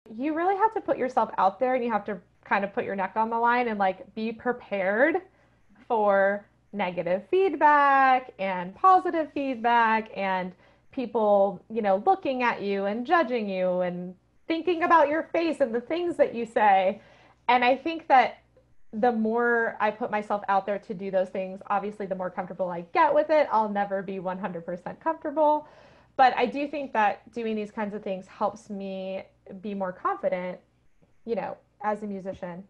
You really have to put yourself out there, and you have to kind of put your neck on the line and like be prepared for negative feedback and positive feedback and people, looking at you and judging you and thinking about your face and the things that you say. And I think that the more I put myself out there to do those things, obviously, the more comfortable I get with it. I'll never be 100% comfortable. But I do think that doing these kinds of things helps me be more confident, as a musician.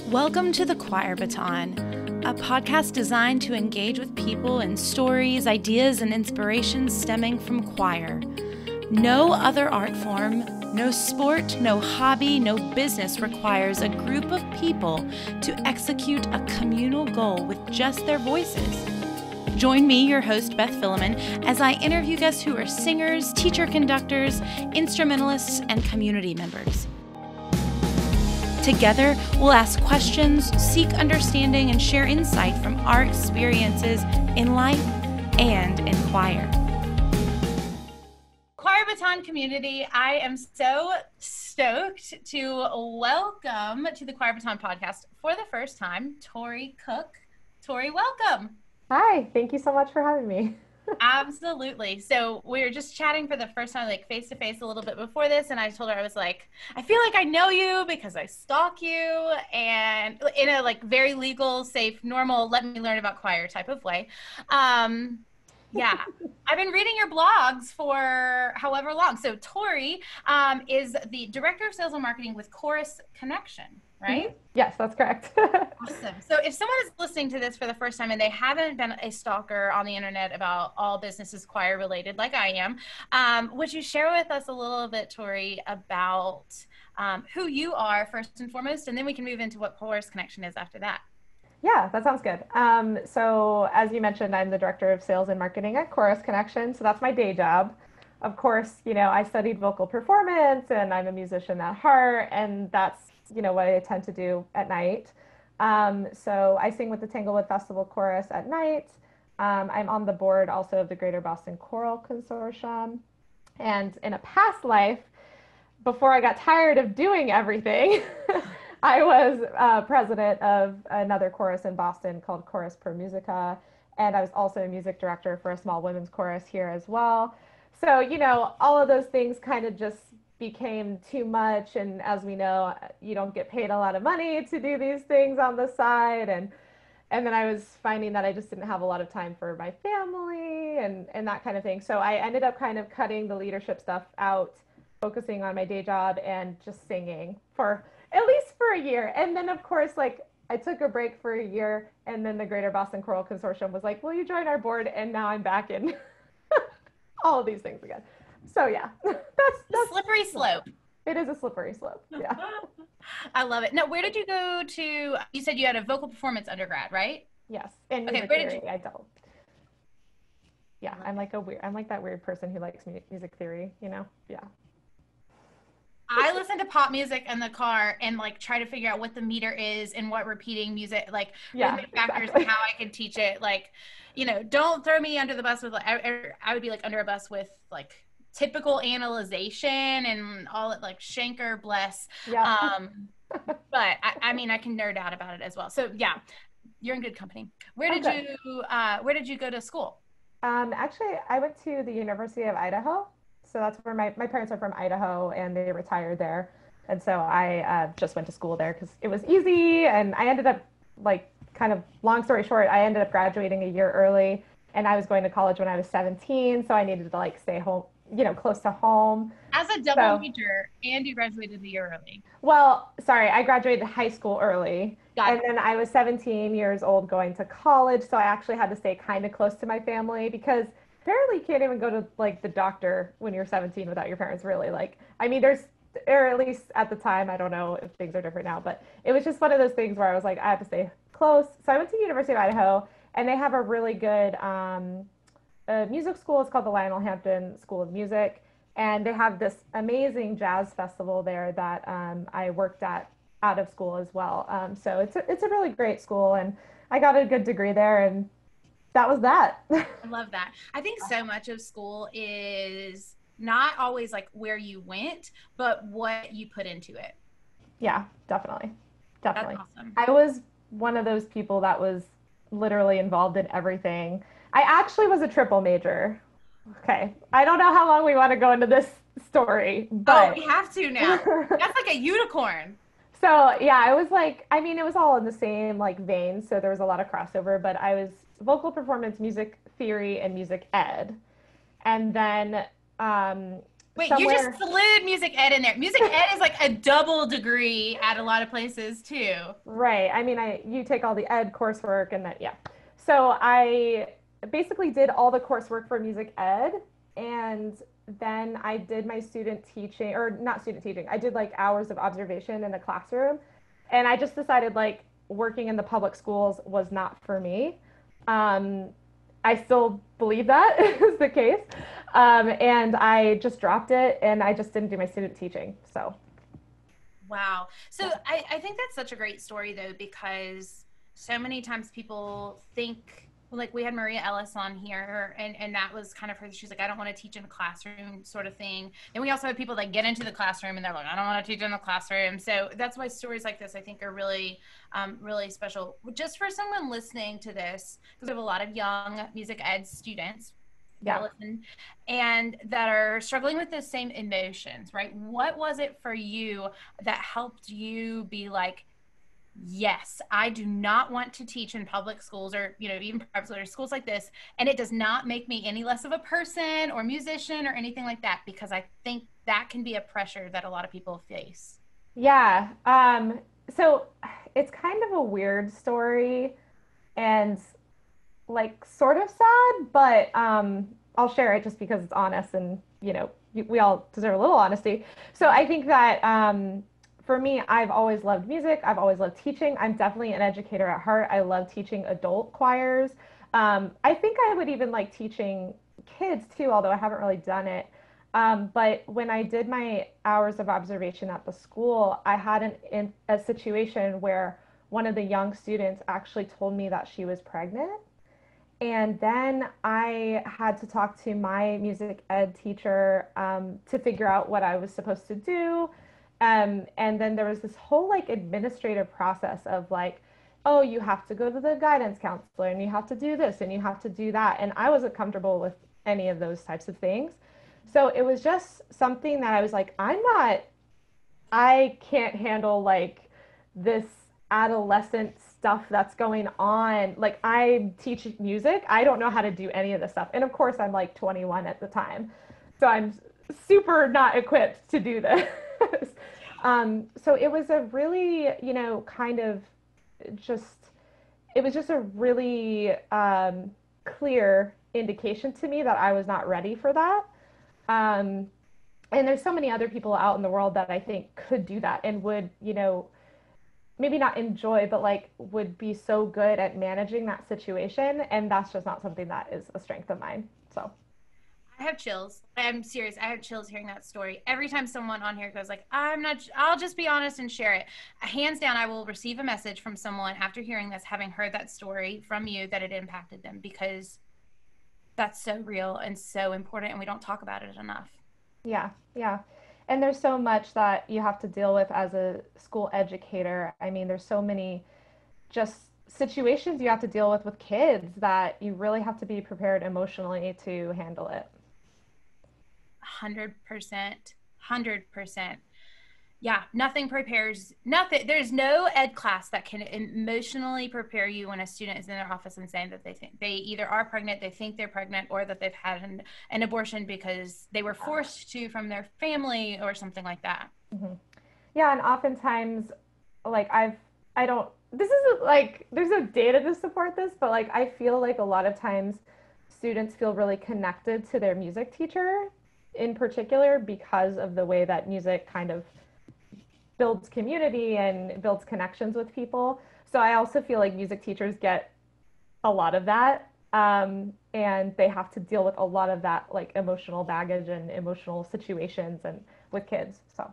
Welcome to the Choir Baton, a podcast designed to engage with people in stories, ideas, and inspirations stemming from choir. No other art form, no sport, no hobby, no business requires a group of people to execute a communal goal with just their voices. Join me, your host, Beth Philemon, as I interview guests who are singers, teacher conductors, instrumentalists, and community members. Together, we'll ask questions, seek understanding, and share insight from our experiences in life and in choir. Choir Baton community, I am so stoked to welcome to the Choir Baton podcast for the first time, Tori Cook. Tori, welcome. Hi, thank you so much for having me. Absolutely. So we were just chatting for the first time, like face to face a little bit before this. And I told her, I was like, I feel like I know you because I stalk you, and in a like very legal, safe, normal, let me learn about choir type of way. Yeah, I've been reading your blogs for however long. So Tori is the Director of Sales and Marketing with Chorus Connection, right? Mm-hmm. Yes, that's correct. Awesome. So if someone is listening to this for the first time and they haven't been a stalker on the internet about all businesses choir related like I am, would you share with us a little bit, Tori, about who you are first and foremost, and then we can move into what Chorus Connection is after that? Yeah, that sounds good. So as you mentioned, I'm the Director of Sales and Marketing at Chorus Connection. So that's my day job. Of course, I studied vocal performance and I'm a musician at heart, and that's, what I tend to do at night. So I sing with the Tanglewood Festival Chorus at night. I'm on the board also of the Greater Boston Choral Consortium. And in a past life, before I got tired of doing everything, I was president of another chorus in Boston called Chorus per Musica. And I was also a music director for a small women's chorus here as well. So, all of those things kind of just became too much. And as we know, you don't get paid a lot of money to do these things on the side. And then I was finding that I just didn't have a lot of time for my family and that kind of thing. So I ended up kind of cutting the leadership stuff out, focusing on my day job and just singing for at least for a year. And then, of course, like I took a break for a year, and then the Greater Boston Choral Consortium was like, will you join our board? And now I'm back in all of these things again. So yeah, that's slippery slope. It is a slippery slope. Yeah. I love it. Now, where did you go to? You said you had a vocal performance undergrad, right? Yes. And music theory. I doubled. Yeah, I'm like that weird person who likes music theory, Yeah. I listen to pop music in the car and like try to figure out what the meter is and what repeating music, like rhythmic factors, and how I can teach it. Like, don't throw me under the bus with like, I would be like under a bus with like typical analyzation and all it like Schenker, bless. Yeah. But I mean, I can nerd out about it as well. So yeah, you're in good company. Where did you go to school? Actually, I went to the University of Idaho. So that's where my parents are from Idaho, and they retired there. And so I just went to school there because it was easy. And I ended up, like, kind of long story short, I ended up graduating a year early, and I was going to college when I was 17. So I needed to like stay home, close to home. As a double major, and you graduated a year early. Well, sorry, I graduated high school early. And then I was 17 years old going to college. So I actually had to stay kind of close to my family because apparently you can't even go to like the doctor when you're 17 without your parents, really. Like, I mean, or at least at the time, I don't know if things are different now, but it was just one of those things where I was like, I have to stay close. So I went to the University of Idaho, and they have a really good music school. It's called the Lionel Hampton School of Music. And they have this amazing jazz festival there that I worked at out of school as well. So it's a really great school, and I got a good degree there, and that was that. I love that. I think so much of school is not always like where you went, but what you put into it. Yeah, definitely. That's Definitely. awesome. I was one of those people that was literally involved in everything. I actually was a triple major. Okay. I don't know how long we want to go into this story, Oh, but we have to now. That's like a unicorn. so yeah, it was like, I mean, it was all in the same like vein, so there was a lot of crossover, but I was vocal performance, music theory, and music ed. And then um, Wait, you just somewhere, slid music ed in there. Music ed is like a double degree at a lot of places too. right. I mean, you take all the ed coursework and that, yeah. So I basically did all the coursework for music ed, and then I did my student teaching, or not student teaching. I did like hours of observation in the classroom, and I just decided like working in the public schools was not for me. Um, I still believe that is the case, and I just dropped it, and I just didn't do my student teaching. So Wow. So yeah, I think that's such a great story though, because so many times people think like we had Maria Ellis on here and that was kind of her. She's like, I don't want to teach in a classroom sort of thing. And we also have people that get into the classroom and they're like, I don't want to teach in the classroom. So that's why stories like this, I think are really, really special. Just for someone listening to this, because we have a lot of young music ed students that yeah. listen and that are struggling with the same emotions, right? What was it for you that helped you be like, yes, I do not want to teach in public schools or, you know, even private schools or schools like this. And it does not make me any less of a person or musician or anything like that, because I think that can be a pressure that a lot of people face. Yeah. So it's kind of a weird story and like sort of sad, but I'll share it just because it's honest and, we all deserve a little honesty. So I think that for me, I've always loved music. I've always loved teaching. I'm definitely an educator at heart. I love teaching adult choirs. I think I would even like teaching kids too, although I haven't really done it. But when I did my hours of observation at the school, I had a situation where one of the young students actually told me that she was pregnant. And then I had to talk to my music ed teacher to figure out what I was supposed to do. And then there was this whole like administrative process of like, oh, you have to go to the guidance counselor and you have to do this and you have to do that. And I wasn't comfortable with any of those types of things. So it was just something that I was like, I can't handle like this adolescent stuff that's going on. Like I teach music. I don't know how to do any of this stuff. And of course I'm like 21 at the time. So I'm super not equipped to do this. So it was a really, kind of just, it was just a really clear indication to me that I was not ready for that. Um, and there's so many other people out in the world that I think could do that and would, maybe not enjoy, but like would be so good at managing that situation. And that's just not something that is a strength of mine. So, I have chills. I'm serious. I have chills hearing that story. Every time someone on here goes like, I'm not, I'll just be honest and share it. Hands down, I will receive a message from someone after hearing this, having heard that story from you, that it impacted them, because that's so real and so important. And we don't talk about it enough. yeah, yeah. And there's so much that you have to deal with as a school educator. I mean, there's so many just situations you have to deal with kids that you really have to be prepared emotionally to handle it. 100%. 100%. Yeah, nothing prepares, nothing. There's no ed class that can emotionally prepare you when a student is in their office and saying that they think they either are pregnant, they think they're pregnant, or that they've had an abortion because they were forced to from their family or something like that. Hmm. Yeah, and oftentimes, like I don't, this isn't like, there's no data to support this, but like I feel like a lot of times students feel really connected to their music teacher in particular because of the way that music kind of builds community and builds connections with people. So I also feel like music teachers get a lot of that. And they have to deal with a lot of that like emotional baggage and emotional situations and with kids. So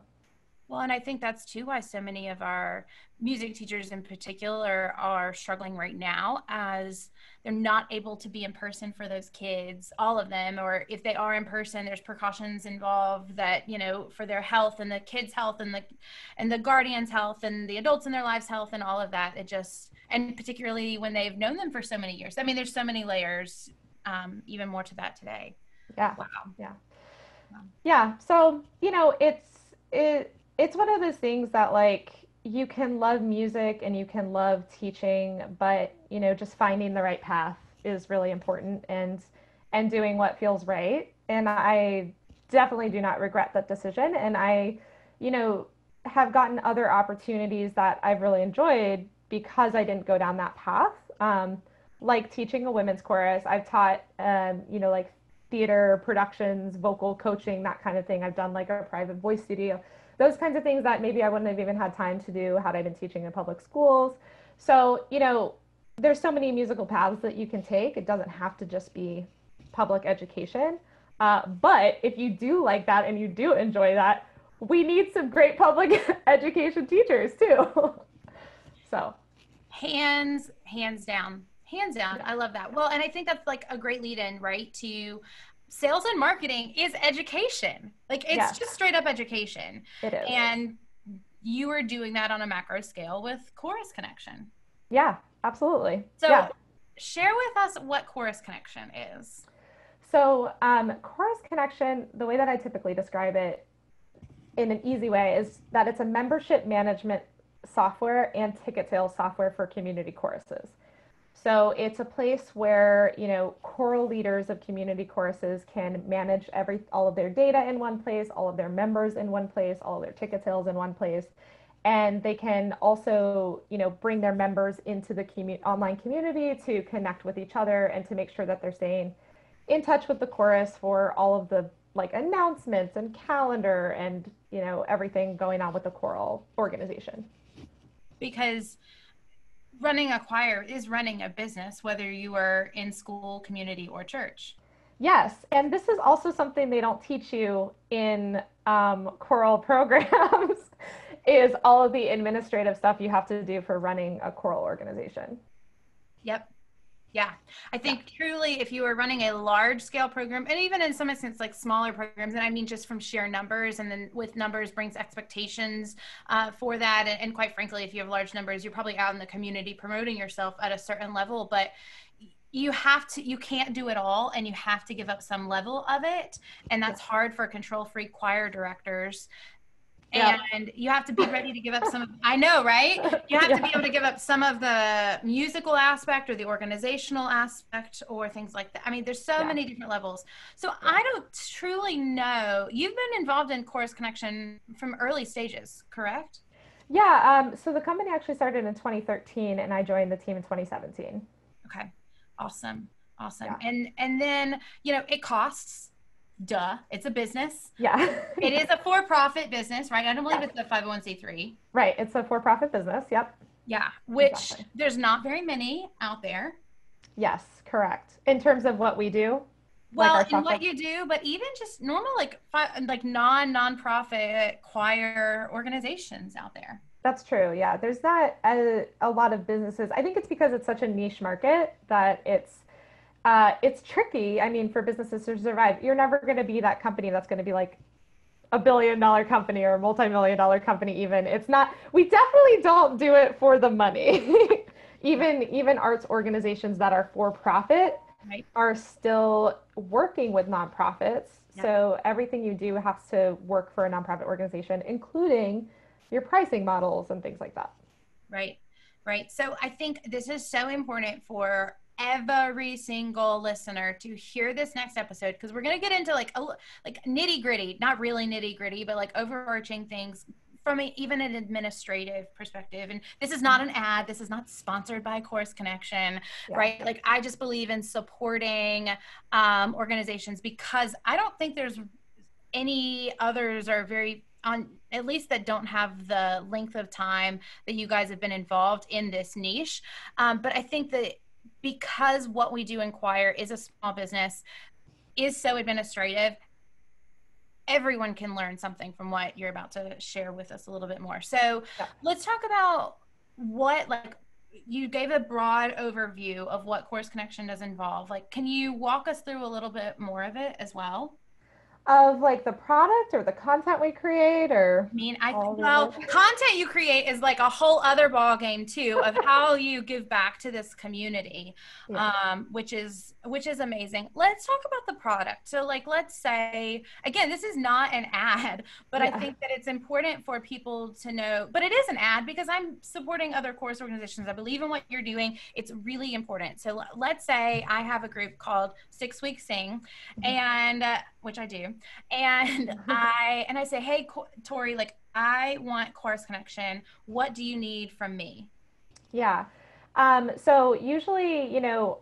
Well, and I think that's too why so many of our music teachers in particular are struggling right now, as they're not able to be in person for those kids, all of them, or if they are in person, there's precautions involved that, you know, for their health and the kids' health and the guardians' health and the adults in their lives' health and all of that. It just, and particularly when they've known them for so many years. I mean, there's so many layers, even more to that today. Yeah. Wow. Yeah. Wow. Yeah. So, you know, it's one of those things that like you can love music and you can love teaching, but you know, just finding the right path is really important and doing what feels right. And I definitely do not regret that decision. And I, you know, have gotten other opportunities that I've really enjoyed because I didn't go down that path. Like teaching a women's chorus. I've taught, you know, like theater productions, vocal coaching, that kind of thing. I've done like a private voice studio, those kinds of things that maybe I wouldn't have even had time to do had I been teaching in public schools. So, you know, there's so many musical paths that you can take. It doesn't have to just be public education. But if you do like that and you do enjoy that, we need some great public education teachers too. So, hands down, hands down. I love that. Well, and I think that's like a great lead in, right, to sales and marketing is education. Like it's yes, just straight up education. it is. And you are doing that on a macro scale with Chorus Connection. Yeah, absolutely. So yeah. Share with us what Chorus Connection is. So, Chorus Connection, the way that I typically describe it in an easy way is that it's a membership management software and ticket sales software for community choruses. So it's a place where, you know, choral leaders of community choruses can manage all of their data in one place, all of their members in one place, all of their ticket sales in one place. And they can also, you know, bring their members into the online community to connect with each other and to make sure that they're staying in touch with the chorus for all of the like announcements and calendar and, you know, everything going on with the choral organization. Because running a choir is running a business, whether you are in school, community, or church. Yes, and this is also something they don't teach you in choral programs is all of the administrative stuff you have to do for running a choral organization. Yep. Yeah. I think truly if you are running a large scale program, and even in some instances like smaller programs, and I mean just from sheer numbers, and then with numbers brings expectations for that. And quite frankly, if you have large numbers, you're probably out in the community promoting yourself at a certain level, but you can't do it all, and you have to give up some level of it. And that's hard for control freak choir directors. And you have to be ready to give up some of, I know, right? You have to be able to give up some of the musical aspect or the organizational aspect or things like that. I mean, there's so many different levels. So I don't truly know. You've been involved in Chorus Connection from early stages, correct? Yeah. So the company actually started in 2013 and I joined the team in 2017. Okay. Awesome. Awesome. Yeah. And then, you know, it costs. Duh, it's a business. Yeah. It is a for-profit business, right? I don't believe it's a 501c3. Right. It's a for-profit business. Yep. Yeah, which there's not very many out there. Yes, correct. In terms of what we do. Well, like in what you do, but even just normal, like nonprofit choir organizations out there. That's true. Yeah. There's not a lot of businesses. I think it's because it's such a niche market that it's tricky. I mean, for businesses to survive, you're never going to be that company that's going to be like $1 billion company or a multi-million-dollar company. Even it's not. We definitely don't do it for the money. even arts organizations that are for profit are still working with nonprofits. Yeah. So everything you do has to work for a nonprofit organization, including your pricing models and things like that. Right. Right. So I think this is so important for every single listener to hear this next episode, because we're going to get into like nitty gritty, not really nitty gritty, but like overarching things from even an administrative perspective. And this is not an ad. This is not sponsored by Chorus Connection, right? Like I just believe in supporting organizations, because I don't think there's any others are very on, at least that don't have the length of time that you guys have been involved in this niche. But I think that because what we do in choir is a small business, is so administrative, everyone can learn something from what you're about to share with us a little bit more. So Yeah. let's talk about what, like, you gave a broad overview of what Course Connection does involve. Like, can you walk us through a little bit more of it as well? Of like the product or the content we create or I mean, all the well, above? content you create is like a whole other ball game too, of how you give back to this community, Yeah. which is amazing. Let's talk about the product. So, like, let's say again, this is not an ad, but I Yeah. think that it's important for people to know. But it is an ad because I'm supporting other course organizations. I believe in what you're doing. It's really important. So, let's say I have a group called 6 Week Sing, and which I do, and I say, hey, Tori, like, I want Course Connection. What do you need from me? Yeah. So usually,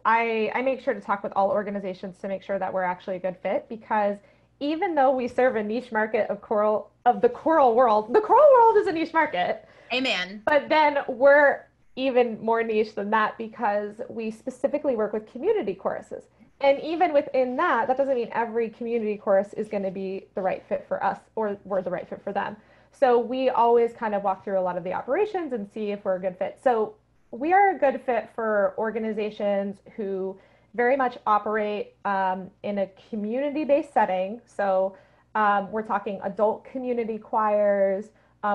I make sure to talk with all organizations to make sure that we're actually a good fit because even though we serve a niche market of the choral world, the choral world is a niche market. Amen. But then we're even more niche than that because we specifically work with community choruses. And even within that, that doesn't mean every community chorus is going to be the right fit for us or we're the right fit for them. So we always kind of walk through a lot of the operations and see if we're a good fit. So we are a good fit for organizations who very much operate in a community-based setting. So we're talking adult community choirs,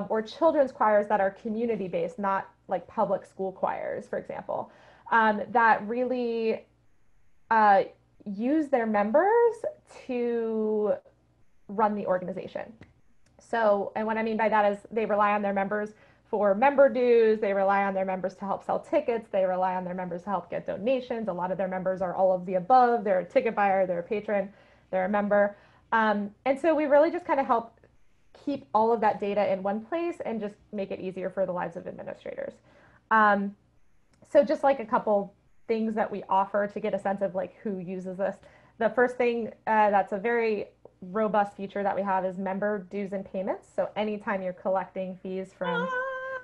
or children's choirs that are community based, not like public school choirs, for example, that really uh, use their members to run the organization. So, and what I mean by that is they rely on their members for member dues, they rely on their members to help sell tickets, they rely on their members to help get donations. A lot of their members are all of the above. They're a ticket buyer, they're a patron, they're a member. And so we really just kind of help keep all of that data in one place and just make it easier for the lives of administrators. Um, so just like a couple things that we offer to get a sense of like who uses this. The first thing that's a very robust feature that we have is member dues and payments. So anytime you're collecting fees from,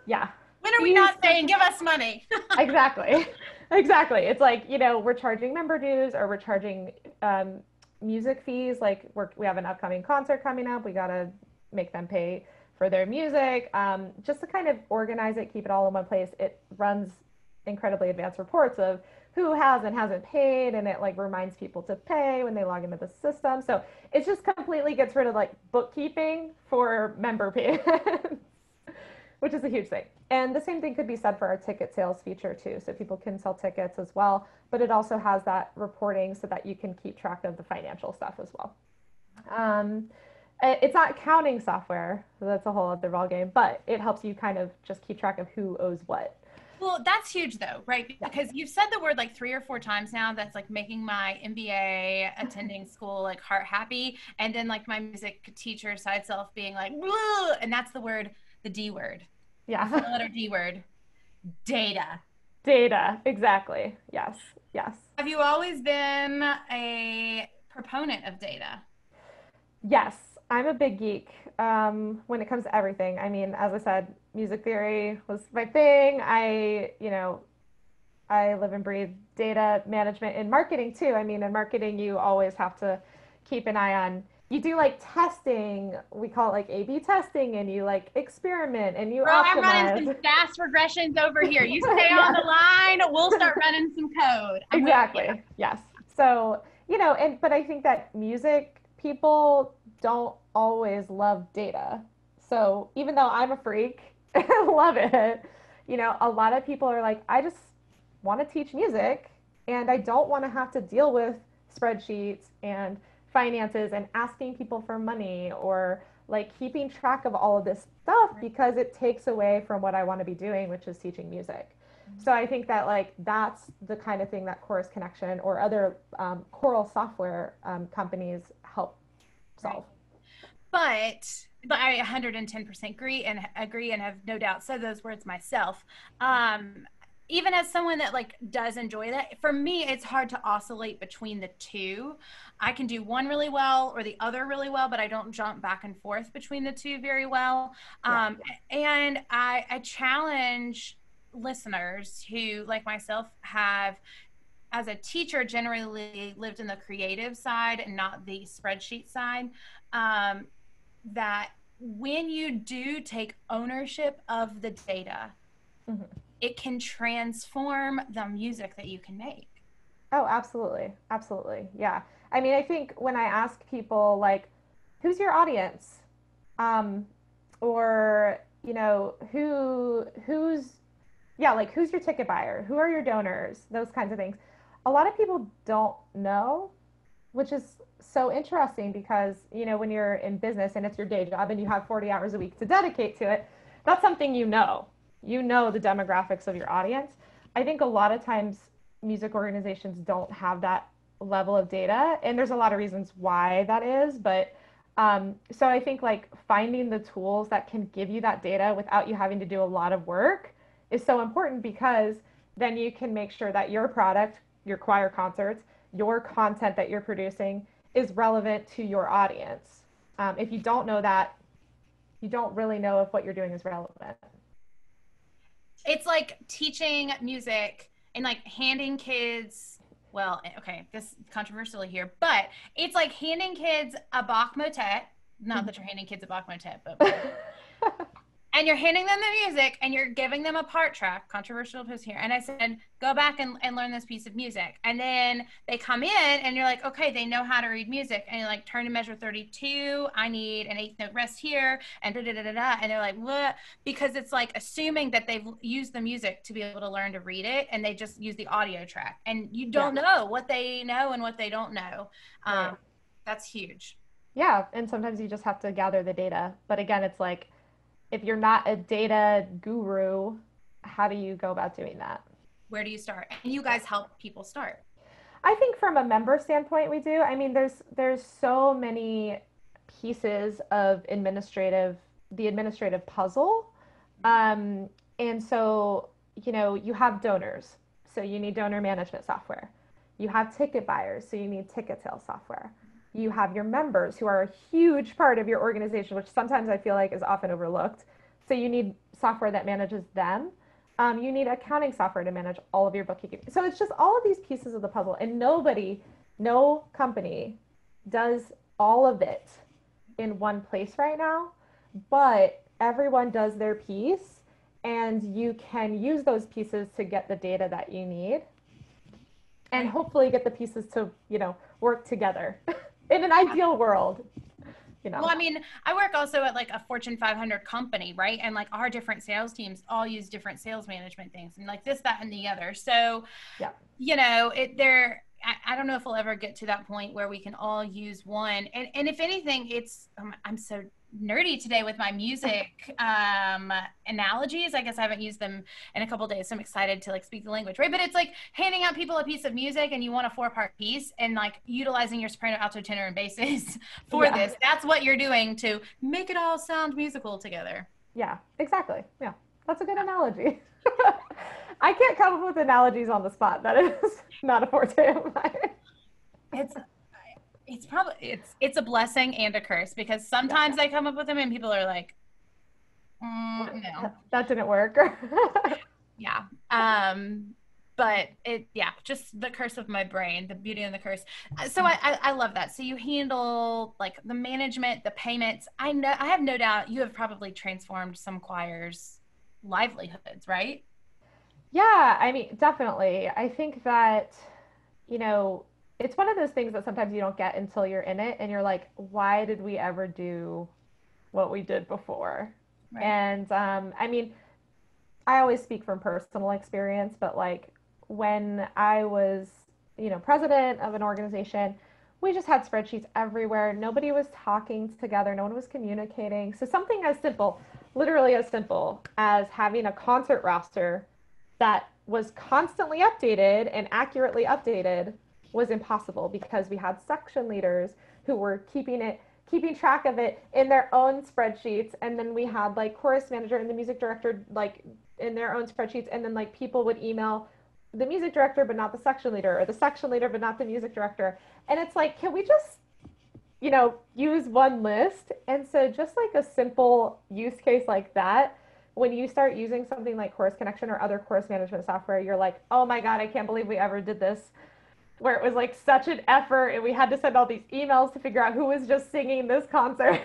yeah, When are we fees, not saying give us money? exactly, exactly. It's like, we're charging member dues or we're charging music fees. Like we have an upcoming concert coming up. We got to make them pay for their music. Just to kind of organize it, keep it all in one place. It runs incredibly advanced reports of who has and hasn't paid, and it like reminds people to pay when they log into the system. So it just completely gets rid of like bookkeeping for member payments, which is a huge thing. And the same thing could be said for our ticket sales feature too. So people can sell tickets as well, but it also has that reporting so that you can keep track of the financial stuff as well. It's not accounting software, so that's a whole other ballgame, but it helps you kind of just keep track of who owes what. Well, that's huge though, right? Yeah. Because you've said the word like 3 or 4 times now. That's like making my MBA attending school like heart happy. And then like my music teacher side self being like, "Bleh," and that's the word, the D word, the Yeah. 4 letter D word, data. Data, exactly. Yes, yes. Have you always been a proponent of data? Yes, I'm a big geek when it comes to everything. I mean, as I said, music theory was my thing. I live and breathe data management in marketing too. I mean, in marketing, you always have to keep an eye on, you do like testing, we call it like A/B testing, and you like experiment and you Bro, I'm running optimize. some fast regressions over here. You stay on Yeah. the line, we'll start running some code. I'm with you. Exactly. Yes. So, but I think that music people don't always love data. So even though I'm a freak, I love it, a lot of people are like, I just want to teach music and I don't want to have to deal with spreadsheets and finances and asking people for money or like keeping track of all of this stuff because it takes away from what I want to be doing, which is teaching music. So I think that like that's the kind of thing that Chorus Connection or other choral software companies help solve. But I 110% agree and have no doubt said those words myself. Even as someone that like does enjoy that, for me it's hard to oscillate between the two. I can do one really well or the other really well, but I don't jump back and forth between the two very well. And I challenge listeners who, like myself, have as a teacher generally lived in the creative side and not the spreadsheet side. that when you do take ownership of the data, Mm-hmm. it can transform the music that you can make. Oh, absolutely. Absolutely. Yeah. I mean, I think when I ask people like, who's your audience? Um, or, who's, yeah, like who's your ticket buyer? Who are your donors? Those kinds of things. A lot of people don't know, which is so interesting because, when you're in business and it's your day job and you have 40 hours a week to dedicate to it, that's something you know. You know the demographics of your audience. I think a lot of times music organizations don't have that level of data, and there's a lot of reasons why that is, but so I think like finding the tools that can give you that data without you having to do a lot of work is so important because then you can make sure that your product, your choir concerts, your content that you're producing is relevant to your audience. If you don't know that, you don't really know if what you're doing is relevant. It's like teaching music and like handing kids, well, okay, this is controversial here, but it's like handing kids a Bach motet. Not that you're handing kids a Bach motet, but and you're handing them the music and you're giving them a part track, controversial post here. And I said, go back and learn this piece of music. And then they come in and you're like, okay, they know how to read music. And you're like, turn to measure 32. I need an eighth note rest here. And da da da da da. And they're like, what? Because it's like assuming that they've used the music to be able to learn to read it. And they just use the audio track. And you don't know what they know and what they don't know. Right. That's huge. Yeah. And sometimes you just have to gather the data. But again, it's like, if you're not a data guru, how do you go about doing that? Where do you start? And you guys help people start. I think from a member standpoint, we do. I mean, there's so many pieces of the administrative puzzle. And so, you have donors. So you need donor management software. You have ticket buyers. So you need ticket sales software. You have your members who are a huge part of your organization, which sometimes I feel like is often overlooked. So you need software that manages them. You need accounting software to manage all of your bookkeeping. So it's just all of these pieces of the puzzle, and no company does all of it in one place right now, but everyone does their piece, and you can use those pieces to get the data that you need and hopefully get the pieces to, work together. In an ideal world, Well, I mean, I work also at like a Fortune 500 company, right? And like our different sales teams all use different sales management things and like this, that, and the other. So, yeah. I don't know if we'll ever get to that point where we can all use one. And if anything, I'm so nerdy today with my music analogies. I guess I haven't used them in a couple of days, so I'm excited to like speak the language, right? But it's like handing out people a piece of music and you want a 4-part piece and like utilizing your soprano, alto, tenor, and basses for this. That's what you're doing to make it all sound musical together. Yeah, exactly. Yeah, that's a good analogy. I can't come up with analogies on the spot. That is not a forte of mine. It's probably it's a blessing and a curse because sometimes I come up with them and people are like, no, that didn't work. Yeah. But just the curse of my brain, the beauty and the curse. So I love that. So you handle like the management, the payments. I have no doubt you have probably transformed some choirs' livelihoods, right? Yeah, I mean, definitely. I think that, it's one of those things that sometimes you don't get until you're in it and you're like, why did we ever do what we did before? Right. And I mean, I always speak from personal experience, but like when I was, president of an organization, we just had spreadsheets everywhere. Nobody was talking together. No one was communicating. So something as simple, literally as simple as having a concert roster that was constantly updated and accurately updated was impossible because we had section leaders who were keeping track of it in their own spreadsheets. And then we had like chorus manager and the music director, like in their own spreadsheets. And then like people would email the music director, but not the section leader, or the section leader, but not the music director. And it's like, can we just, use one list? And so just like a simple use case like that, when you start using something like Chorus Connection or other course management software, you're like, oh my God, I can't believe we ever did this. where it was like such an effort and we had to send all these emails to figure out who was just singing this concert.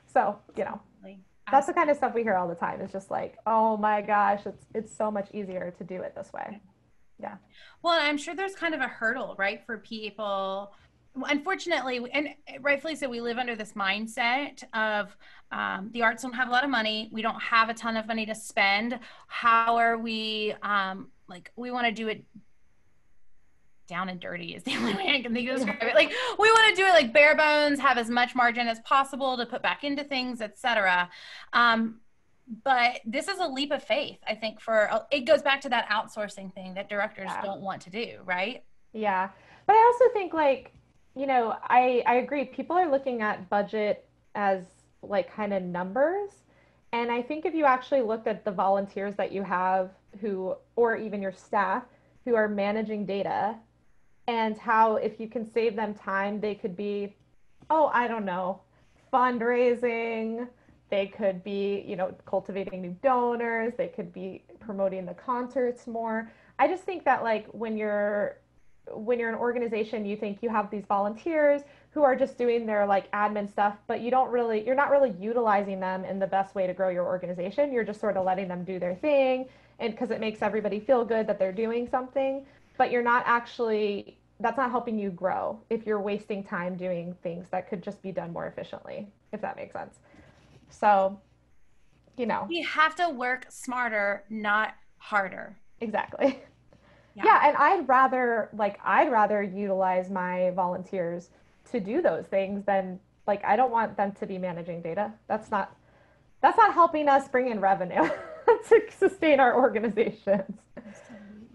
So, Absolutely. that's the kind of stuff we hear all the time. It's just like, oh my gosh, it's so much easier to do it this way. Yeah. Well, I'm sure there's kind of a hurdle, right, for people. Unfortunately, and rightfully so, we live under this mindset of the arts don't have a lot of money. We don't have a ton of money to spend. How are we, we want to do it down and dirty is the only way I can think of describe it. Like, we want to do it like bare bones, have as much margin as possible to put back into things, etc. But this is a leap of faith, I think, it goes back to that outsourcing thing that directors don't want to do, right? Yeah. But I also think I agree. People are looking at budget as like kind of numbers. And I think if you actually looked at the volunteers that you have or even your staff who are managing data, and how if you can save them time, they could be, I don't know, fundraising. They could be, cultivating new donors. They could be promoting the concerts more. I just think that like when you're an organization, you think you have these volunteers who are just doing their like admin stuff, but you're not really utilizing them in the best way to grow your organization. You're just sort of letting them do their thing, and because it makes everybody feel good that they're doing something, but that's not helping you grow if you're wasting time doing things that could just be done more efficiently, if that makes sense. So, we have to work smarter, not harder. Exactly. Yeah, and I'd rather utilize my volunteers to do those things than like I don't want them to be managing data. That's not helping us bring in revenue to sustain our organizations.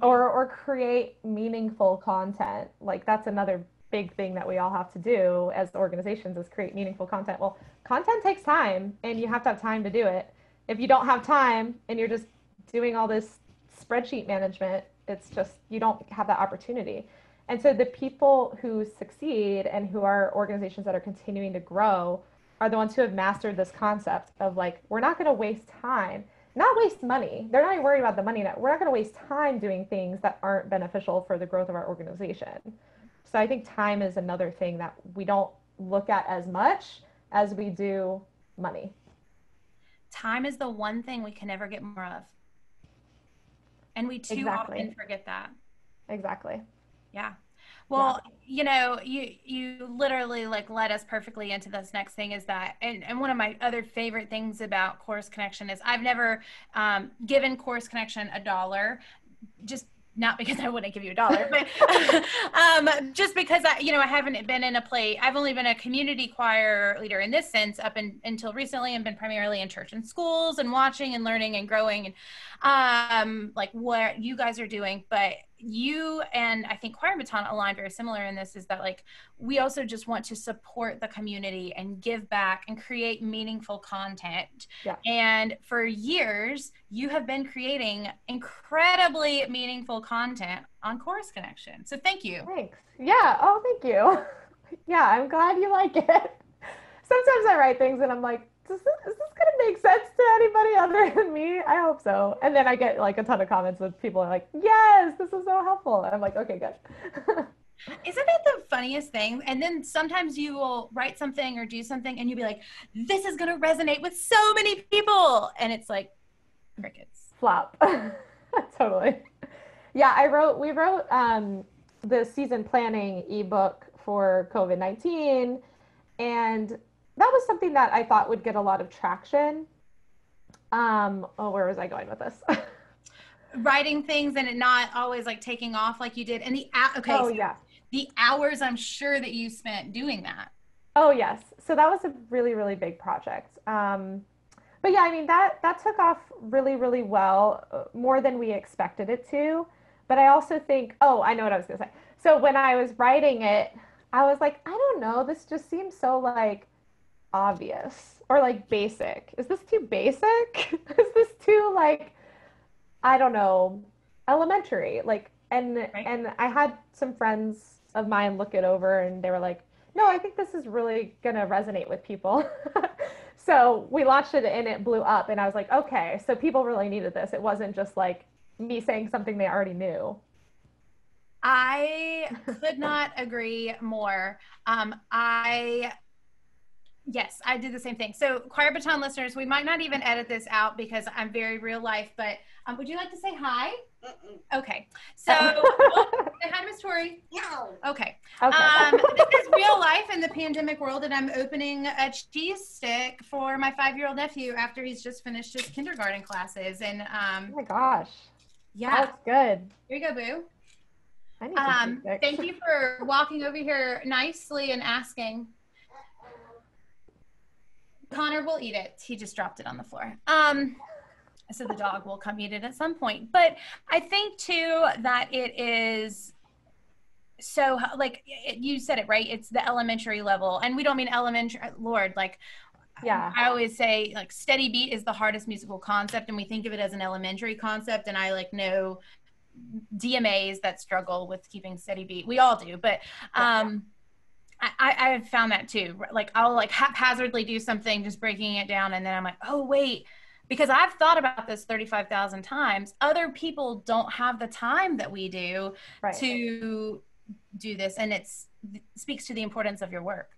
Or create meaningful content. Like that's another big thing that we all have to do as organizations is create meaningful content. Well, content takes time and you have to have time to do it. If you don't have time and you're just doing all this spreadsheet management, it's just, you don't have that opportunity. And so the people who succeed and who are organizations that are continuing to grow are the ones who have mastered this concept of like, we're not going to waste time. Not waste money. They're not even worried about the money. We're not going to waste time doing things that aren't beneficial for the growth of our organization. So I think time is another thing that we don't look at as much as we do money. Time is the one thing we can never get more of. And we too often forget that. Exactly. Yeah. Well, you literally like led us perfectly into this next thing is that, and one of my other favorite things about Chorus Connection is I've never given Chorus Connection $1, just not because I wouldn't give you $1, but just because I haven't been in I've only been a community choir leader in this sense until recently, and been primarily in church and schools and watching and learning and growing and like what you guys are doing. But you and I think Choir Baton align very similar in this, is that like we also just want to support the community and give back and create meaningful content. Yeah. And for years you have been creating incredibly meaningful content on Chorus Connection. So thank you. Thanks. Yeah. Oh, thank you. Yeah, I'm glad you like it. Sometimes I write things and I'm like, is this going to make sense to anybody other than me? I hope so. And then I get like a ton of comments with people are like, yes, this is so helpful. And I'm like, okay, good. Isn't that the funniest thing? And then sometimes you will write something or do something and you'll be like, this is going to resonate with so many people. And it's like crickets. Flop. Totally. Yeah, we wrote the season planning ebook for COVID-19, and that was something that I thought would get a lot of traction. Where was I going with this? Writing things and it not always like taking off like you did. And the hours I'm sure that you spent doing that. Oh yes. So that was a really, really big project. But yeah, I mean, that took off really, really well, more than we expected it to. But I also think, I know what I was going to say. So when I was writing it, I was like, I don't know, this just seems so like obvious or like basic. Is this too basic? Is this too like, I don't know, elementary? Like, and I had some friends of mine look it over and they were like, no, I think this is really going to resonate with people. So we launched it and it blew up and I was like, okay, so people really needed this. It wasn't just like me saying something they already knew. I could not agree more. Yes, I did the same thing. So Choir Baton listeners, we might not even edit this out because I'm very real life, but would you like to say hi? Okay. So say hi to Miss Tori. No. Okay. Okay. This is real life in the pandemic world, and I'm opening a cheese stick for my 5-year-old nephew after he's just finished his kindergarten classes. And Oh my gosh. yeah. That's good. Here you go, boo. I need some cheese sticks. Thank you for walking over here nicely and asking. Connor will eat it. He just dropped it on the floor. So the dog will come eat it at some point. But I think too that it is so, like you said it, right? It's the elementary level, and we don't mean elementary, Lord, like, yeah. I always say like steady beat is the hardest musical concept, and we think of it as an elementary concept. And I like know DMAs that struggle with keeping steady beat. We all do, but I have found that too. Like I'll like haphazardly do something, just breaking it down, and then I'm like, oh wait, because I've thought about this 35,000 times. Other people don't have the time that we do to do this, and it speaks to the importance of your work.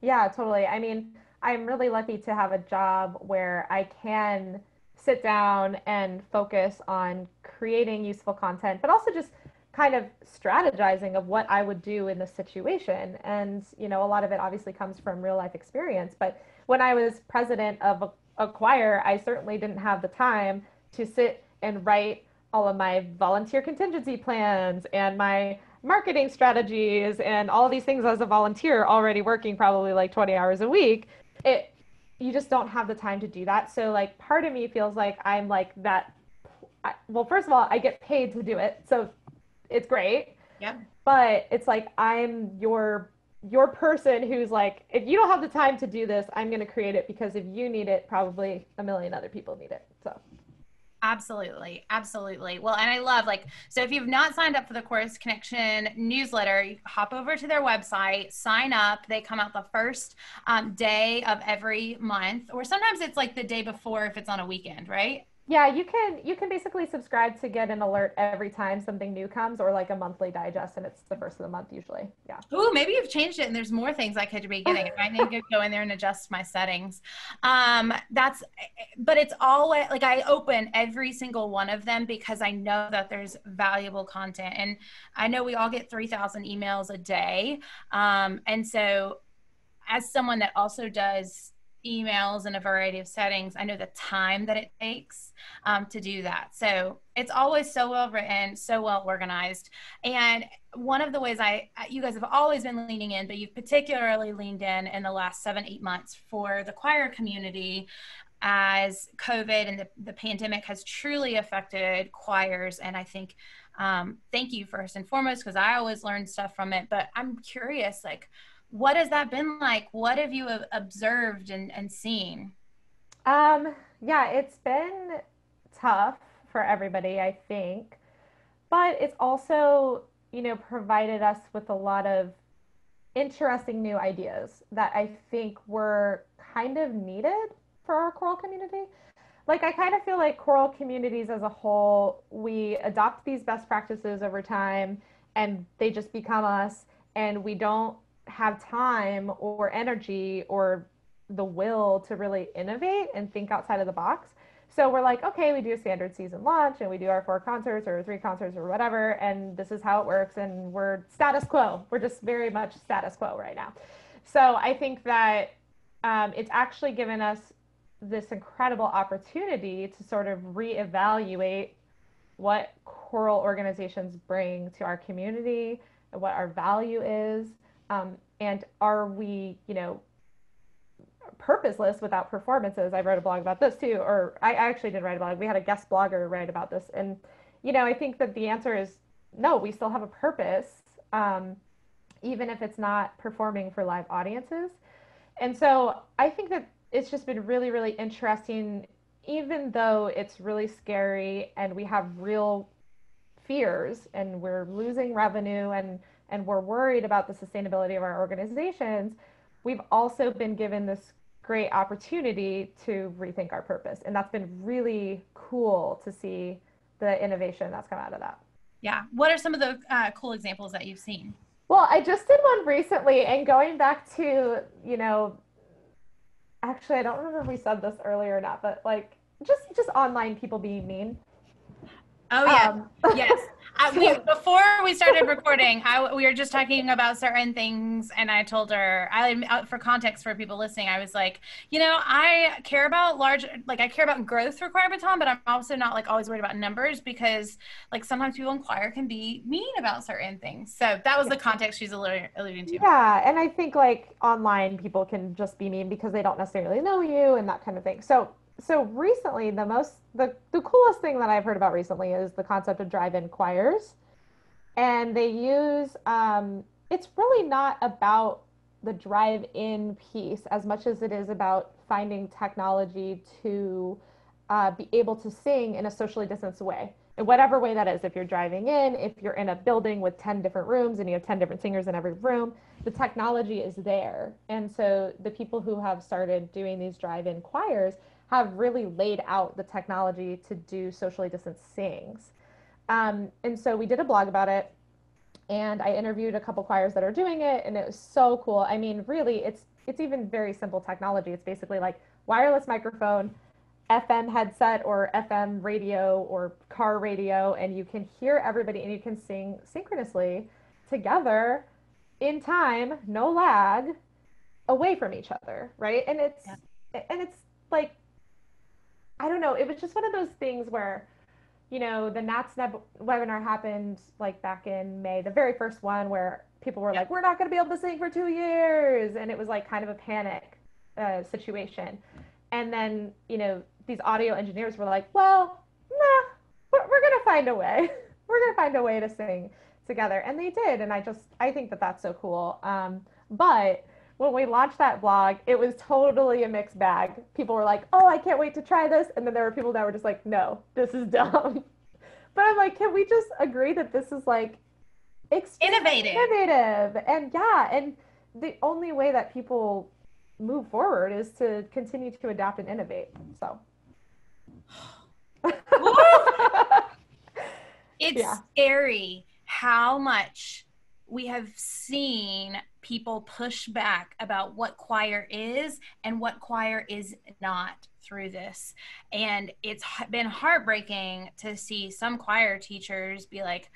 Yeah, totally. I mean, I'm really lucky to have a job where I can sit down and focus on creating useful content, but also just kind of strategizing of what I would do in this situation. And, you know, a lot of it obviously comes from real life experience. But when I was president of a choir, I certainly didn't have the time to sit and write all of my volunteer contingency plans and my marketing strategies and all these things as a volunteer, already working probably like 20 hours a week. You just don't have the time to do that. So like part of me feels like I'm like that. Well, first of all, I get paid to do it. So it's great. Yeah. But it's like I'm your person who's like, if you don't have the time to do this, I'm going to create it, because if you need it, probably a million other people need it. So absolutely. Absolutely. Well, and I love so if you've not signed up for the Chorus Connection newsletter, you hop over to their website, sign up. They come out the first day of every month, or sometimes it's like the day before if it's on a weekend, right? yeah, you can basically subscribe to get an alert every time something new comes, or like a monthly digest, and it's the first of the month usually. Yeah. Ooh, maybe you've changed it and there's more things I could be getting. I need to go in there and adjust my settings. But it's always like I open every single one of them because I know that there's valuable content, and I know we all get 3,000 emails a day. And so as someone that also does emails in a variety of settings, I know the time that it takes to do that. So it's always so well written, so well organized. And one of the ways you guys have always been leaning in, but you've particularly leaned in the last 7-8 months for the choir community, as COVID and the pandemic has truly affected choirs. And I think, thank you first and foremost, because I always learn stuff from it, but I'm curious, like, what has that been like? What have you observed and seen? Yeah, it's been tough for everybody, I think, but it's also, you know, provided us with a lot of interesting new ideas that I think were kind of needed for our choral community. Like, I kind of feel like choral communities as a whole, we adopt these best practices over time and they just become us, and we don't have time or energy or the will to really innovate and think outside of the box. So we're like, okay, we do a standard season launch and we do our 4 concerts or 3 concerts or whatever, and this is how it works, and we're status quo. We're just very much status quo right now. So I think that it's actually given us this incredible opportunity to sort of reevaluate what choral organizations bring to our community and what our value is. And are we, you know, purposeless without performances? I wrote a blog about this too, or I actually did write a blog. We had a guest blogger write about this. And, you know, I think that the answer is no, we still have a purpose, even if it's not performing for live audiences. And so I think that it's just been really, really interesting, even though it's really scary and we have real fears and we're losing revenue and we're worried about the sustainability of our organizations. We've also been given this great opportunity to rethink our purpose. And that's been really cool to see the innovation that's come out of that. Yeah. What are some of the cool examples that you've seen? Well, I just did one recently, and going back to, actually, I don't remember if we said this earlier or not, but like just online people being mean. Oh yeah, yes. So, Before we started recording, we were just talking about certain things, and I told her, for context for people listening, I was like, I care about I care about growth for Choir Baton, but I'm also not like always worried about numbers because like sometimes people in choir can be mean about certain things. So that was the context she's alluding to. yeah, and I think like online people can just be mean because they don't necessarily know you and that kind of thing. So recently the coolest thing that I've heard about recently is the concept of drive-in choirs. And they use it's really not about the drive-in piece as much as it is about finding technology to be able to sing in a socially distanced way, in whatever way that is. If you're driving in, if you're in a building with 10 different rooms and you have 10 different singers in every room, the technology is there. And so the people who have started doing these drive-in choirs have really laid out the technology to do socially distanced sings. And so we did a blog about it, and I interviewed a couple choirs that are doing it, and it was so cool. I mean, really, it's even very simple technology. It's basically like wireless microphone, FM headset or FM radio or car radio, and you can hear everybody and you can sing synchronously together in time, no lag, away from each other, right? And it's like, I don't know, it was just one of those things where the NATSNEB webinar happened like back in May, the very first one where people were like, we're not going to be able to sing for 2 years. And it was like kind of a panic situation. And then, these audio engineers were like, well, nah, we're going to find a way. We're going to find a way to sing together. And they did. And I think that that's so cool. But when we launched that blog, it was totally a mixed bag. People were like, oh, I can't wait to try this. And then there were people that were just like, no, this is dumb. But I'm like, can we just agree that this is like innovative? And yeah, and the only way that people move forward is to continue to adapt and innovate. So it's scary how much we have seen people push back about what choir is and what choir is not through this. And it's been heartbreaking to see some choir teachers be like,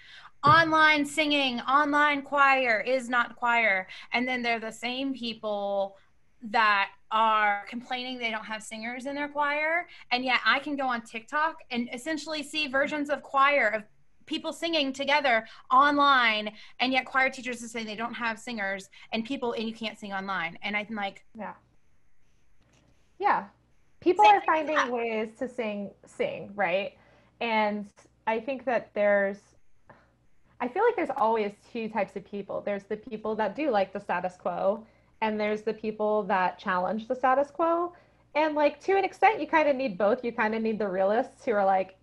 online singing, online choir is not choir. And then they're the same people that are complaining they don't have singers in their choir. And yet I can go on TikTok and essentially see versions of choir of people singing together online, and yet choir teachers are saying they don't have singers and you can't sing online. And I'm like, yeah, people are finding ways to sing, right? And I think that I feel like there's always two types of people. There's the people that do like the status quo, and there's the people that challenge the status quo. And like, to an extent, you kind of need both. You kind of need the realists who are like,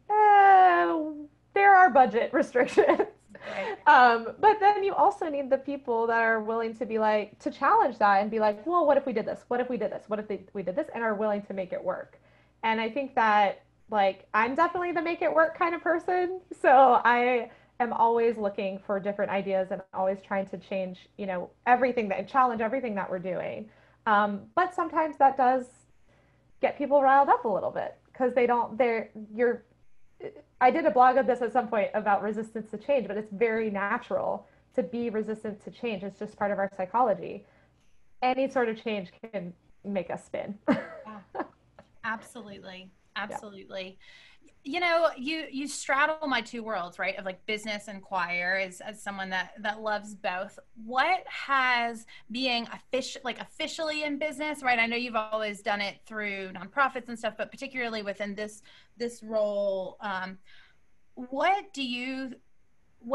there are budget restrictions. Right. But then you also need the people that are willing to be like, to challenge that and be like, well, what if we did this? What if we did this? What if we did this? And are willing to make it work. And I think that like, I'm definitely the make it work kind of person. So I am always looking for different ideas and always trying to change, challenge everything that we're doing. But sometimes that does get people riled up a little bit because I did a blog of this at some point about resistance to change, but it's very natural to be resistant to change. It's just part of our psychology. Any sort of change can make us spin. Yeah. Absolutely. You straddle my two worlds, right? Of like business and choir as someone that loves both. What has being officially in business, right? I know you've always done it through nonprofits and stuff, but particularly within this role, what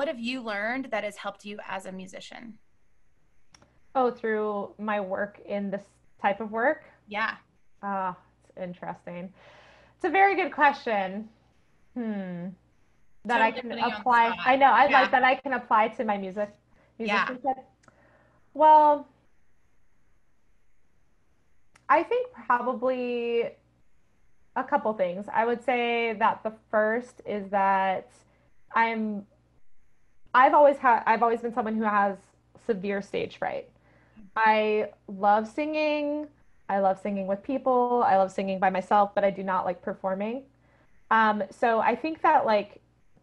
have you learned that has helped you as a musician? Oh, through my work in this type of work? Yeah. It's interesting. It's a very good question. That I can apply. I know. I like that I can apply to my musicianship. Well, I think probably a couple things. I would say that the first is that I'm I've always been someone who has severe stage fright. I love singing. I love singing with people. I love singing by myself, but I do not like performing. So I think that like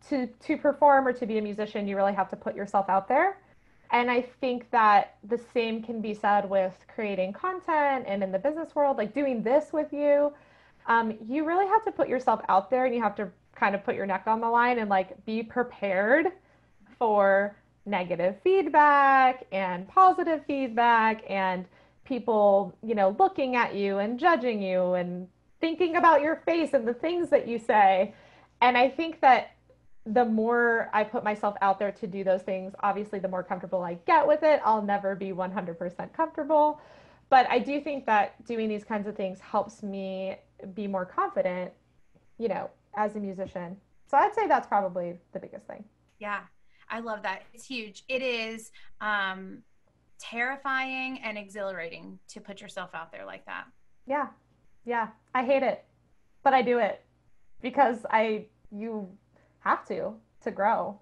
to perform or to be a musician, you really have to put yourself out there. And I think that the same can be said with creating content and in the business world, like doing this with you. You really have to put yourself out there and you have to kind of put your neck on the line and like be prepared for negative feedback and positive feedback and people, looking at you and judging you and thinking about your face and the things that you say. And I think that the more I put myself out there to do those things, obviously, the more comfortable I get with it. I'll never be 100% comfortable. But I do think that doing these kinds of things helps me be more confident, as a musician. So I'd say that's probably the biggest thing. Yeah, I love that. It's huge. It is terrifying and exhilarating to put yourself out there like that. Yeah. Yeah. I hate it, but I do it because you have to grow.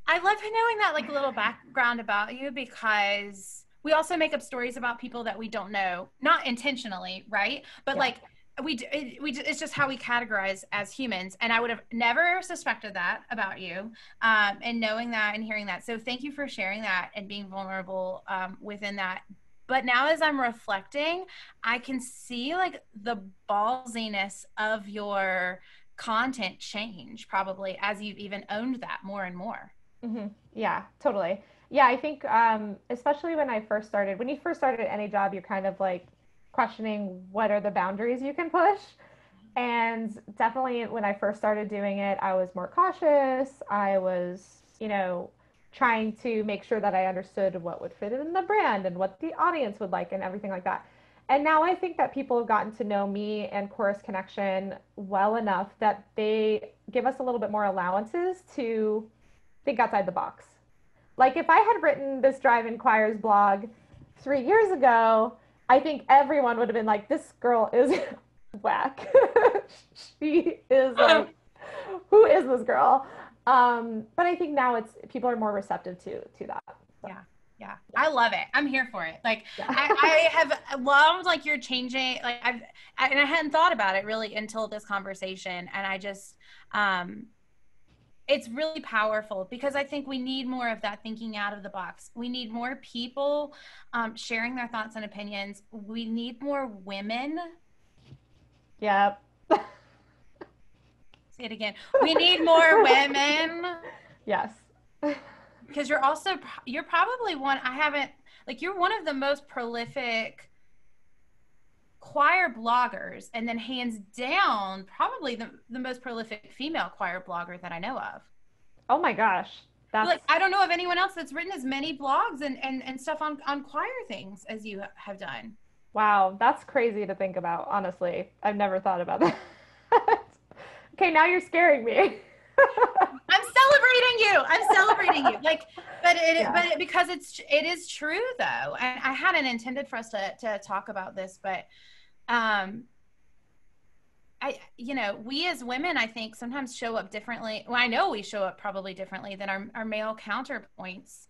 I love knowing that like little background about you because we also make up stories about people that we don't know, not intentionally, right? But Yeah. like it's just how we categorize as humans. And I would have never suspected that about you, and knowing that and hearing that. So thank you for sharing that and being vulnerable within that. But now as I'm reflecting, I can see like the ballsiness of your content change probably as you've even owned that more and more. Yeah, totally. Yeah, I think especially when you first started any job, you're kind of like questioning what are the boundaries you can push. And definitely when I first started doing it, I was more cautious. I was, trying to make sure that I understood what would fit in the brand and what the audience would like and everything like that. And now I think that people have gotten to know me and Chorus Connection well enough that they give us a little bit more allowances to think outside the box. Like if I had written this Drive-In Choirs blog 3 years ago, I think everyone would have been like, this girl is whack. She is like, who is this girl? But I think now people are more receptive to that. So, Yeah. Yeah. I love it. I'm here for it. Like yeah. I have loved like you're changing, like and I hadn't thought about it really until this conversation. And I just, it's really powerful because I think we need more of that thinking out of the box. We need more people sharing their thoughts and opinions. We need more women. Yeah. Say it again. We need more women. Yes. Because you're probably you're one of the most prolific choir bloggers, and then hands down probably the most prolific female choir blogger that I know of. Oh my gosh. I don't know of anyone else that's written as many blogs and stuff on choir things as you have done. Wow, that's crazy to think about, honestly. I've never thought about that. Okay, now you're scaring me. I'm celebrating you. Because it is true though. And I hadn't intended for us to talk about this, but we as women, I think sometimes show up differently. Well, I know we show up probably differently than our male counterpoints,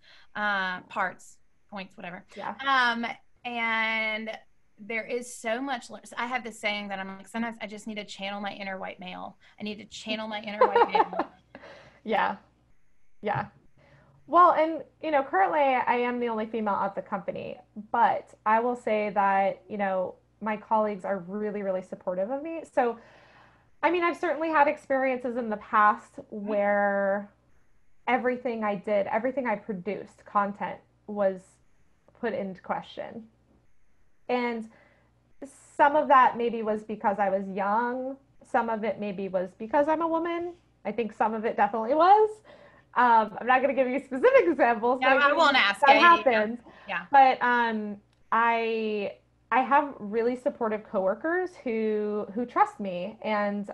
points, whatever. Yeah. And there is so much. I have this saying that I'm like, sometimes I just need to channel my inner white male. I need to channel my inner white male. Yeah. Yeah. Well, and currently I am the only female at the company, but I will say that, my colleagues are really, really supportive of me. So, I mean, I've certainly had experiences in the past where everything I produced, content was put into question. And some of that maybe was because I was young. Some of it maybe was because I'm a woman. I think some of it definitely was. I'm not going to give you specific examples. Yeah, I won't ask. That happens. Yeah. But I have really supportive coworkers who trust me, and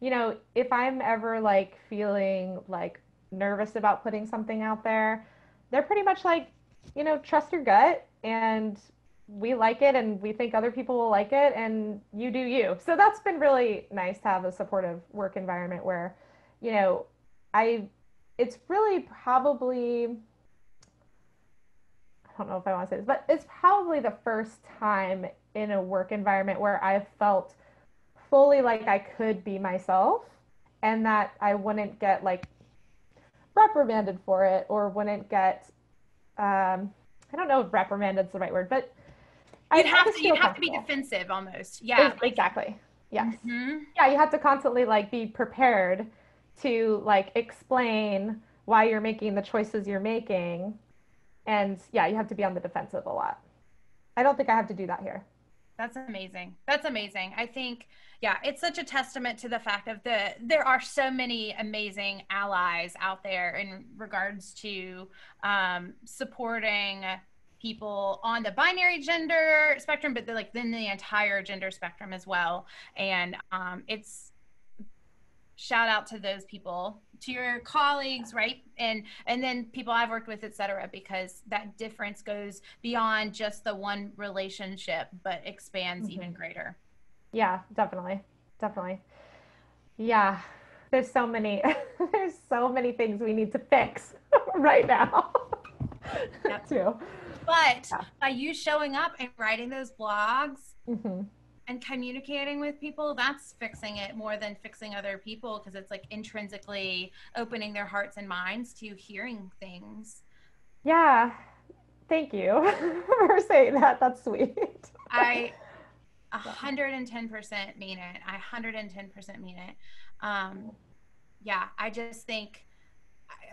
if I'm ever like feeling like nervous about putting something out there, they're pretty much like, trust your gut, and we like it, and we think other people will like it, and you do you. So that's been really nice to have a supportive work environment where, it's really probably, I don't know if I want to say this, but it's probably the first time in a work environment where I've felt fully like I could be myself and that I wouldn't get like reprimanded for it or wouldn't get, I don't know if reprimanded is the right word, but you'd have to be defensive almost. Yeah. Exactly. Yes. Mm-hmm. Yeah, you have to constantly like be prepared to like explain why you're making the choices you're making. And yeah, you have to be on the defensive a lot. I don't think I have to do that here. That's amazing. That's amazing. I think, yeah, it's such a testament to the fact of there are so many amazing allies out there in regards to supporting people on the binary gender spectrum, but like then the entire gender spectrum as well. And it's shout out to those people, to your colleagues, right? And then people I've worked with, et cetera, because that difference goes beyond just the one relationship, but expands even greater. Yeah, definitely. Definitely. Yeah. There's so many, there's so many things we need to fix right now. Yep. Too. But by you showing up and writing those blogs, Mm-hmm. and communicating with people, that's fixing it more than fixing other people, because it's like intrinsically opening their hearts and minds to hearing things. Yeah. Thank you for saying that. That's sweet. I 110% mean it. I 110% mean it. Yeah, I just think,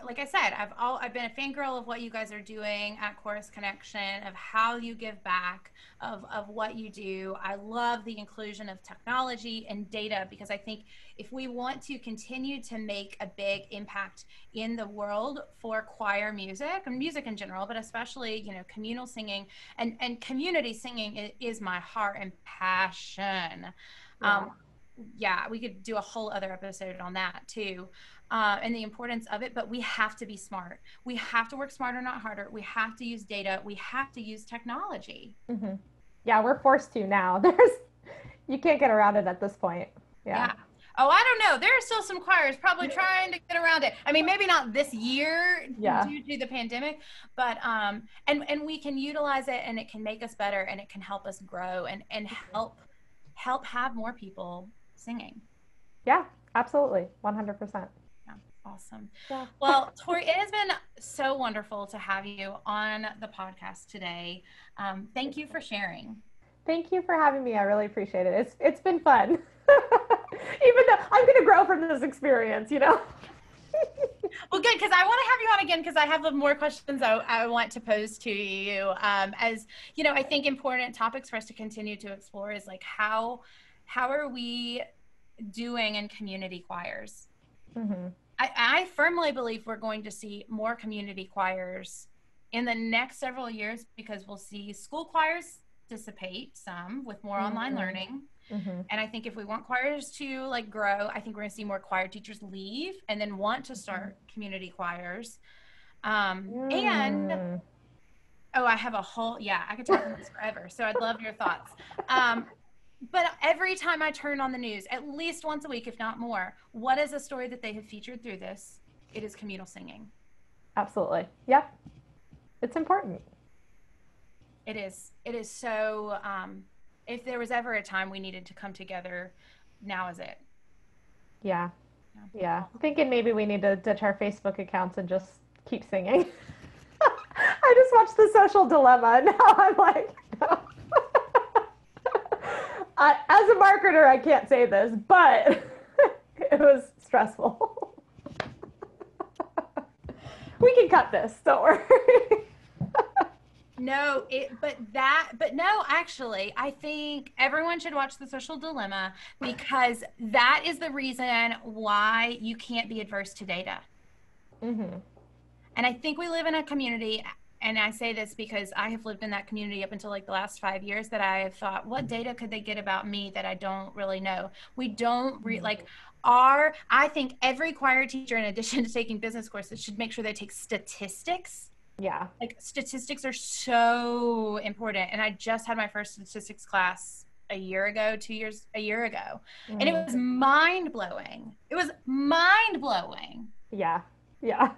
like I said, I've been a fangirl of what you guys are doing at Chorus Connection, of how you give back, of what you do. I love the inclusion of technology and data, because I think if we want to continue to make a big impact in the world for choir music and music in general, but especially, you know, communal singing and community singing is my heart and passion. Yeah, we could do a whole other episode on that too. And the importance of it, but we have to be smart. We have to work smarter, not harder. We have to use data. We have to use technology. Mm-hmm. Yeah, we're forced to now. You can't get around it at this point. Yeah. Oh, I don't know. There are still some choirs probably trying to get around it. I mean, maybe not this year due to the pandemic, but and we can utilize it, and it can make us better, and it can help us grow and help have more people singing. Yeah, absolutely. 100%. Awesome. Yeah. Well, Tori, it has been so wonderful to have you on the podcast today. Thank you for sharing. Thank you for having me. I really appreciate it. It's been fun. Even though I'm going to grow from this experience, you know? Well, good, because I want to have you on again, because I have more questions I want to pose to you. As you know, I think important topics for us to continue to explore is like how are we doing in community choirs? Mm-hmm. I firmly believe we're going to see more community choirs in the next several years, because we'll see school choirs dissipate some with more online learning. Mm-hmm. And I think if we want choirs to like grow, I think we're going to see more choir teachers leave and then want to start community choirs. And I have a whole, I could talk about this forever. So I'd love your thoughts. But every time I turn on the news, at least once a week, if not more, what is a story that they have featured through this? It is communal singing. Absolutely. Yep. It's important. It is. It is so, if there was ever a time we needed to come together, now is it. Yeah. I'm thinking maybe we need to ditch our Facebook accounts and just keep singing. I just watched The Social Dilemma, and now I'm like, no. As a marketer, I can't say this, but it was stressful. We can cut this, don't worry. No, actually, I think everyone should watch The Social Dilemma, because that is the reason why you can't be adverse to data. Mm-hmm. And I think we live in a community, and I say this because I have lived in that community up until like the last 5 years, that I have thought, what data could they get about me that I don't really know? We don't I think every choir teacher, in addition to taking business courses, should make sure they take statistics. Yeah. Like statistics are so important. And I just had my first statistics class a year ago. And it was mind blowing. It was mind blowing Yeah. Yeah.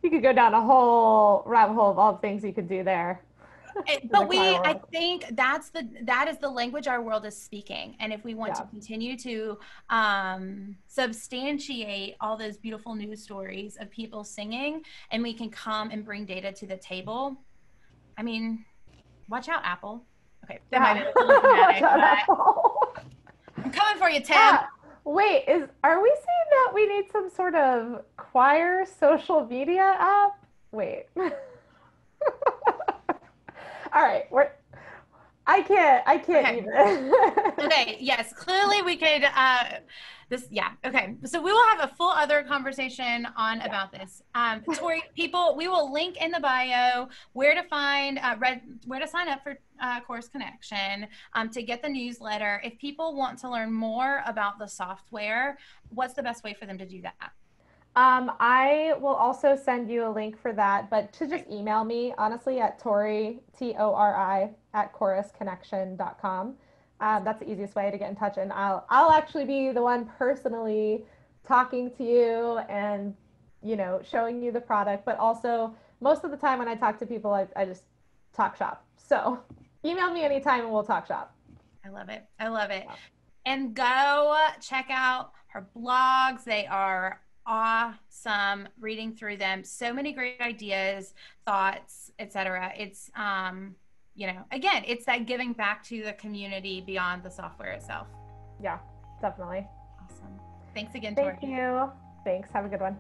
You could go down a whole rabbit hole of all the things you could do there in the But choir I world. think that is the language our world is speaking. And if we want to Yeah. continue to substantiate all those beautiful news stories of people singing, and we can come and bring data to the table, I mean, watch out, Apple. Okay, that might Yeah. have been a little Watch dramatic, out, but Apple. I'm coming for you, Tim. Ah, wait, are we saying that we need some sort of choir social media app? Wait. All right, I can't Okay. even. Okay, yes, clearly we could yeah, okay. So we will have a full other conversation on Yeah. about this. Tori, people, we will link in the bio where to find where to sign up for Course Connection, to get the newsletter. If people want to learn more about the software, what's the best way for them to do that? I will also send you a link for that, but to just Great. email me, honestly, at Tori, Tori, at chorusconnection.com. That's the easiest way to get in touch. And I'll actually be the one personally talking to you and, showing you the product. But also, most of the time when I talk to people, I just talk shop. So email me anytime and we'll talk shop. I love it. I love it. Yeah. And go check out her blogs. They are awesome. Reading through them, so many great ideas, thoughts, etc. It's again, it's that giving back to the community beyond the software itself. Yeah, definitely. Awesome. Thanks again, Thank Tori. you. Thanks. Have a good one.